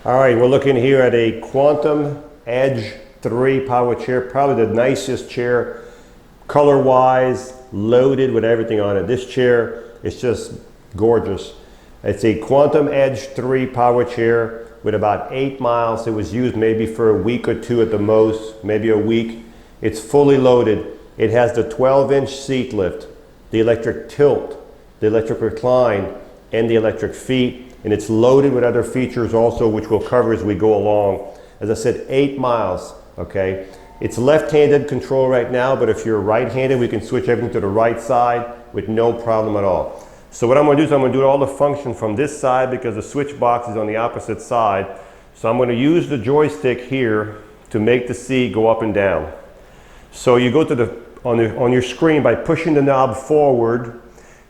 All right, we're looking here at a Quantum Edge 3 power chair, probably the nicest chair color-wise, loaded with everything on it. This chair is just gorgeous. It's a Quantum Edge 3 power chair with about 8 miles. It was used maybe for a week or two at the most, maybe a week. It's fully loaded. It has the 12-inch seat lift, the electric tilt, the electric recline, and the electric feet. And it's loaded with other features also, which we'll cover as we go along. As I said, 8 miles, okay? It's left-handed control right now, but if you're right-handed, we can switch everything to the right side with no problem at all. So what I'm gonna do is I'm gonna do all the function from this side because the switch box is on the opposite side. So I'm gonna use the joystick here to make the seat go up and down. So you go to on your screen by pushing the knob forward,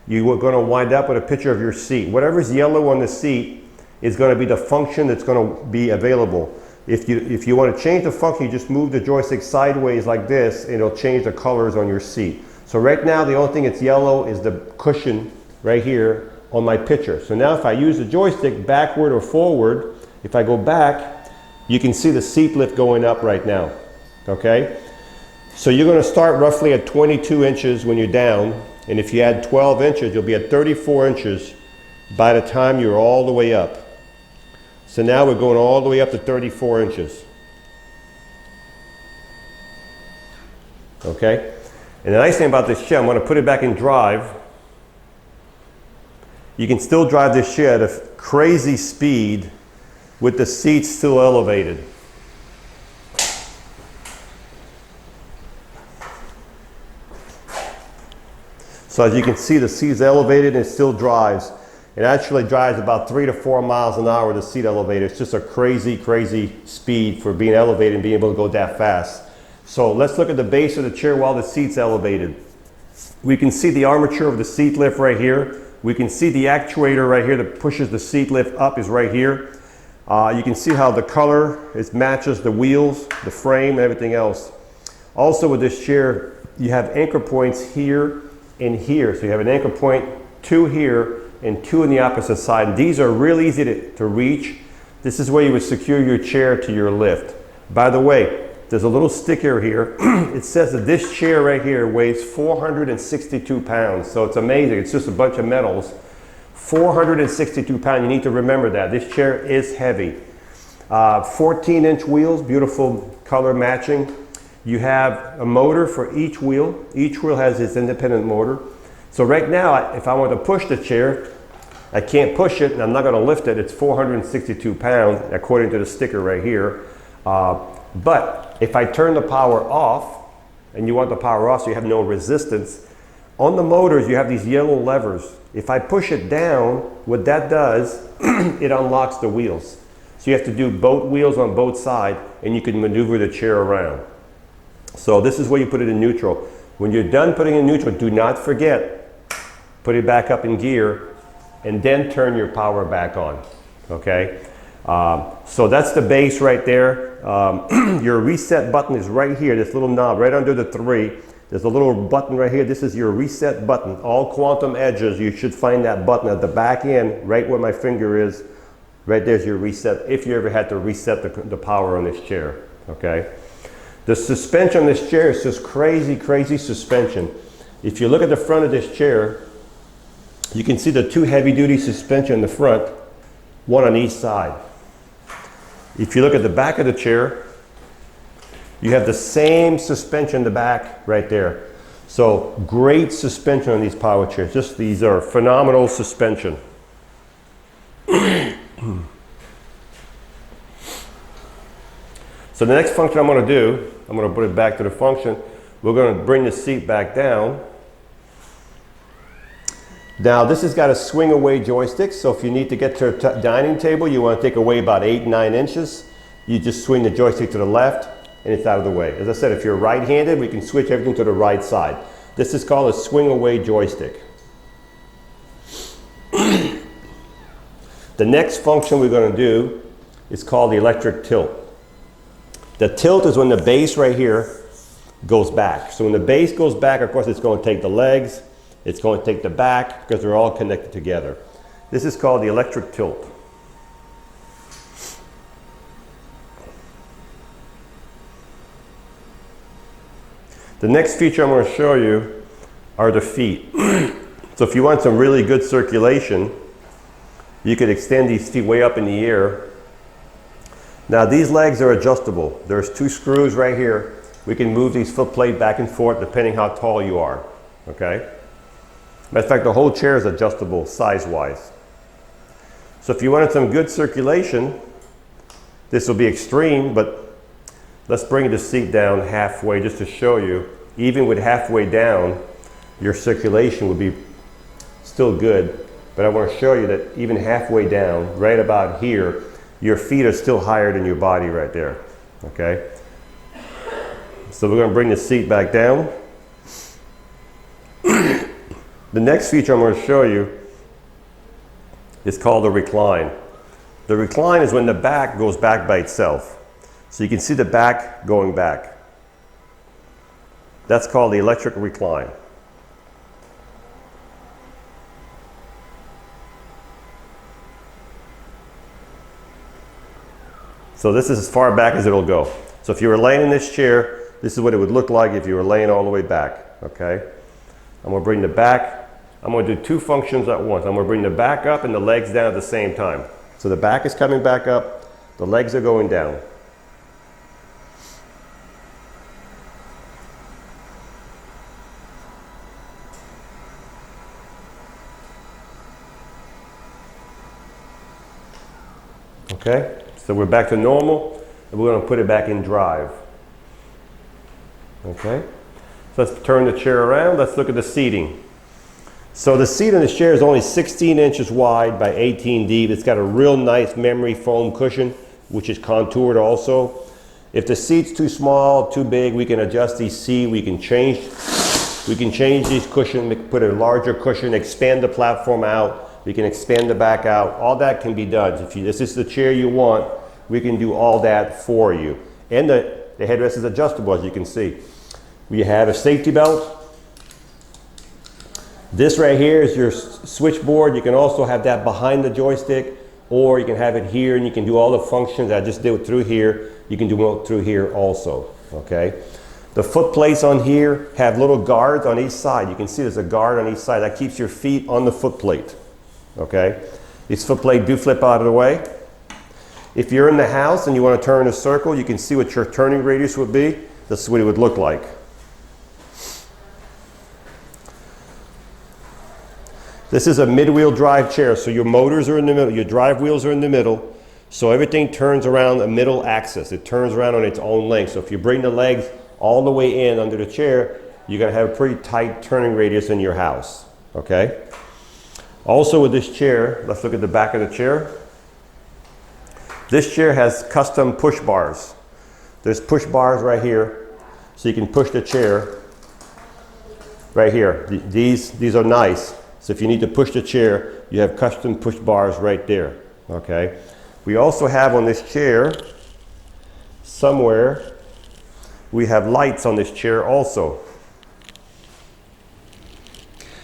you are going to wind up with a picture of your seat. Whatever's yellow on the seat is going to be the function that's going to be available. If you want to change the function, you just move the joystick sideways like this, and it'll change the colors on your seat. So right now, the only thing that's yellow is the cushion right here on my picture. So now if I use the joystick backward or forward, if I go back, you can see the seat lift going up right now, okay? So you're going to start roughly at 22 inches when you're down. And if you add 12 inches, you'll be at 34 inches by the time you're all the way up. So now we're going all the way up to 34 inches. Okay? And the nice thing about this chair, I'm going to put it back in drive. You can still drive this chair at a crazy speed with the seats still elevated. So as you can see, the seat is elevated and it still drives. It actually drives about 3 to 4 miles an hour, the seat elevator. It's just a crazy, crazy speed for being elevated and being able to go that fast. So let's look at the base of the chair while the seat's elevated. We can see the armature of the seat lift right here. We can see the actuator right here that pushes the seat lift up is right here. You can see how the color matches the wheels, the frame, and everything else. Also with this chair, you have anchor points here and here. So you have an anchor point, 2 here and 2 on the opposite side. And these are really easy to reach. This is where you would secure your chair to your lift. By the way, there's a little sticker here. It says that this chair right here weighs 462 pounds. So it's amazing. It's just a bunch of metals. 462 pounds. You need to remember that. This chair is heavy. 14-inch wheels, beautiful color matching. You have a motor for each wheel. Each wheel has its independent motor. So right now, if I want to push the chair, I can't push it and I'm not going to lift it. It's 462 pounds according to the sticker right here. But if I turn the power off, and you want the power off so you have no resistance, on the motors you have these yellow levers. If I push it down, what that does, it unlocks the wheels. So you have to do both wheels on both sides and you can maneuver the chair around. So this is where you put it in neutral. When you're done putting it in neutral, do not forget, put it back up in gear and then turn your power back on, okay? So that's the base right there. Your reset button is right here, this little knob right under the 3. There's a little button right here. This is your reset button. All Quantum Edges, you should find that button at the back end, right where my finger is. Right there's your reset, if you ever had to reset the power on this chair, okay? The suspension on this chair is just crazy, crazy suspension. If you look at the front of this chair, you can see the 2 heavy-duty suspension in the front, 1 on each side. If you look at the back of the chair, you have the same suspension in the back right there. So great suspension on these power chairs. Just these are phenomenal suspension. So the next function I'm going to do, I'm going to put it back to the function. We're going to bring the seat back down. Now this has got a swing away joystick, so if you need to get to a dining table, you want to take away about 8-9 inches, you just swing the joystick to the left and it's out of the way. As I said, if you're right-handed, we can switch everything to the right side. This is called a swing away joystick. The next function we're going to do is called the electric tilt. The tilt is when the base right here goes back. So when the base goes back, of course, it's going to take the legs, it's going to take the back, because they're all connected together. This is called the electric tilt. The next feature I'm going to show you are the feet. So if you want some really good circulation, you could extend these feet way up in the air. Now these legs are adjustable. There's 2 screws right here. We can move these foot plate back and forth depending how tall you are, okay? Matter of fact, the whole chair is adjustable size-wise. So if you wanted some good circulation, this will be extreme, but let's bring the seat down halfway just to show you. Even with halfway down, your circulation would be still good. But I want to show you that even halfway down, right about here, your feet are still higher than your body right there, okay? So we're going to bring the seat back down. The next feature I'm going to show you is called the recline. The recline is when the back goes back by itself. So you can see the back going back. That's called the electric recline. So this is as far back as it'll go. So if you were laying in this chair, this is what it would look like if you were laying all the way back, okay? I'm going to bring the back. I'm going to do 2 functions at once. I'm going to bring the back up and the legs down at the same time. So the back is coming back up, the legs are going down. Okay, so we're back to normal, and we're going to put it back in drive. Okay, so let's turn the chair around. Let's look at the seating. So the seat in this chair is only 16 inches wide by 18 deep. It's got a real nice memory foam cushion, which is contoured also. If the seat's too small, too big, we can adjust these seats. We can change these cushions, put a larger cushion, expand the platform out. We can expand the back out. All that can be done. If this is the chair you want, we can do all that for you. And the headrest is adjustable, as you can see. We have a safety belt. This right here is your switchboard. You can also have that behind the joystick, or you can have it here and you can do all the functions I just did through here. You can do it through here also, okay? The foot plates on here have little guards on each side. You can see there's a guard on each side. That keeps your feet on the foot plate, okay? These foot plates do flip out of the way. If you're in the house and you want to turn in a circle, you can see what your turning radius would be. This is what it would look like. This is a mid-wheel drive chair, so your motors are in the middle, your drive wheels are in the middle, so everything turns around a middle axis. It turns around on its own length. So if you bring the legs all the way in under the chair, you're going to have a pretty tight turning radius in your house, okay? Also with this chair, let's look at the back of the chair. This chair has custom push bars. There's push bars right here, so you can push the chair right here. These are nice. So if you need to push the chair, you have custom push bars right there, okay? We also have on this chair, somewhere, we have lights on this chair also.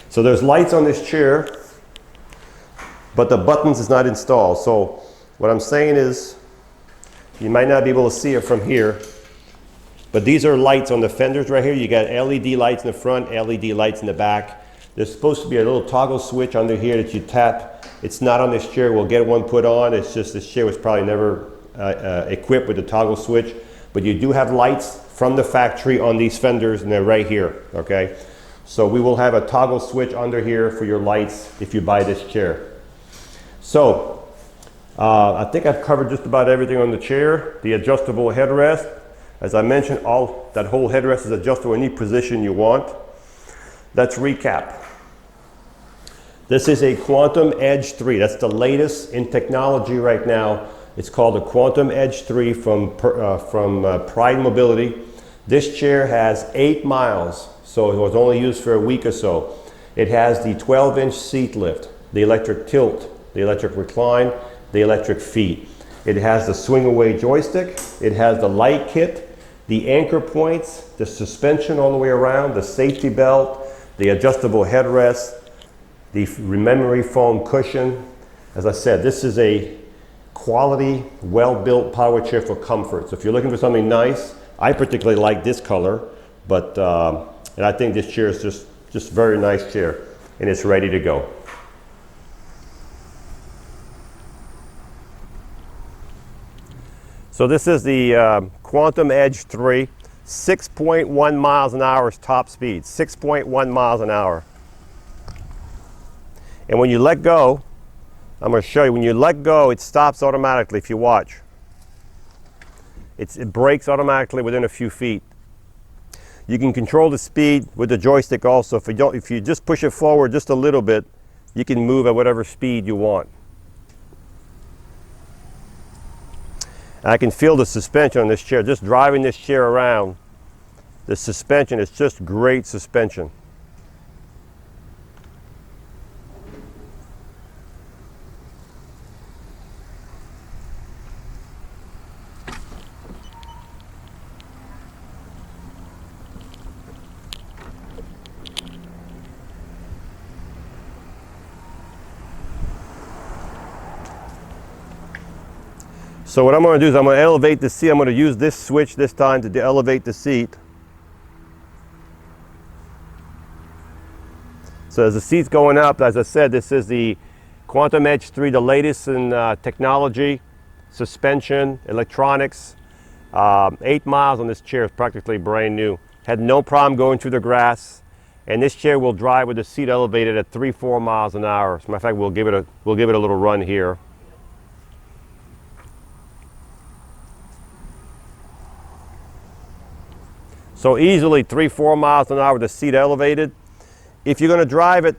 So there's lights on this chair, but the buttons is not installed. So what I'm saying is, you might not be able to see it from here, but these are lights on the fenders right here. You got LED lights in the front, LED lights in the back. There's supposed to be a little toggle switch under here that you tap. It's not on this chair. We'll get one put on. It's just this chair was probably never equipped with the toggle switch. But you do have lights from the factory on these fenders, and they're right here, okay? So we will have a toggle switch under here for your lights if you buy this chair. So I think I've covered just about everything on the chair. The adjustable headrest. As I mentioned, that whole headrest is adjustable in any position you want. Let's recap. This is a Quantum Edge 3. That's the latest in technology right now. It's called the Quantum Edge 3 from Pride Mobility. This chair has 8 miles, so it was only used for a week or so. It has the 12-inch seat lift, the electric tilt, the electric recline, the electric feet. It has the swing away joystick. It has the light kit, the anchor points, the suspension all the way around, the safety belt, the adjustable headrest, the memory foam cushion. As I said, this is a quality, well-built power chair for comfort. So if you're looking for something nice, I particularly like this color, But and I think this chair is just very nice chair, and it's ready to go. So this is the Quantum Edge 3, 6.1 miles an hour is top speed, 6.1 miles an hour. And when you let go, I'm going to show you, when you let go, it stops automatically if you watch. It brakes automatically within a few feet. You can control the speed with the joystick also. If you just push it forward just a little bit, you can move at whatever speed you want. And I can feel the suspension on this chair. Just driving this chair around, the suspension is just great suspension. So what I'm going to do is I'm going to elevate the seat. I'm going to use this switch this time to elevate the seat. So as the seat's going up, as I said, this is the Quantum Edge 3, the latest in technology, suspension, electronics. 8 miles on this chair is practically brand new. Had no problem going through the grass. And this chair will drive with the seat elevated at 3-4 miles an hour. As a matter of fact, we'll give it a little run here. So easily 3-4 miles an hour with the seat elevated. If you're going to drive it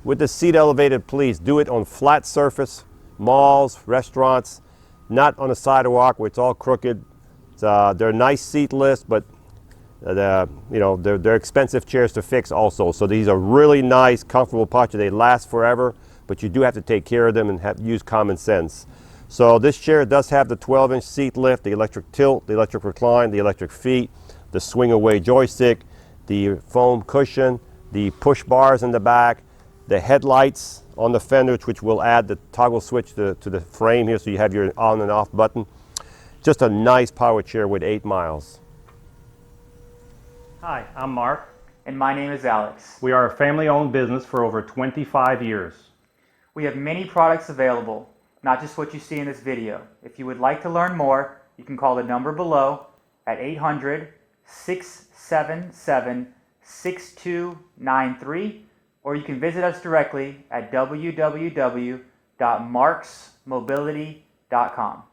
with the seat elevated, please do it on flat surface, malls, restaurants, not on a sidewalk where it's all crooked. They're nice seat lists, but they're expensive chairs to fix also. So these are really nice, comfortable posture. They last forever, but you do have to take care of them and use common sense. So this chair does have the 12-inch seat lift, the electric tilt, the electric recline, the electric feet, the swing away joystick, the foam cushion, the push bars in the back, the headlights on the fenders, which will add the toggle switch to the frame here so you have your on and off button. Just a nice power chair with 8 miles. Hi, I'm Mark. And my name is Alex. We are a family-owned business for over 25 years. We have many products available, not just what you see in this video. If you would like to learn more, you can call the number below at 800-677-6293, or you can visit us directly at www.marcsmobility.com.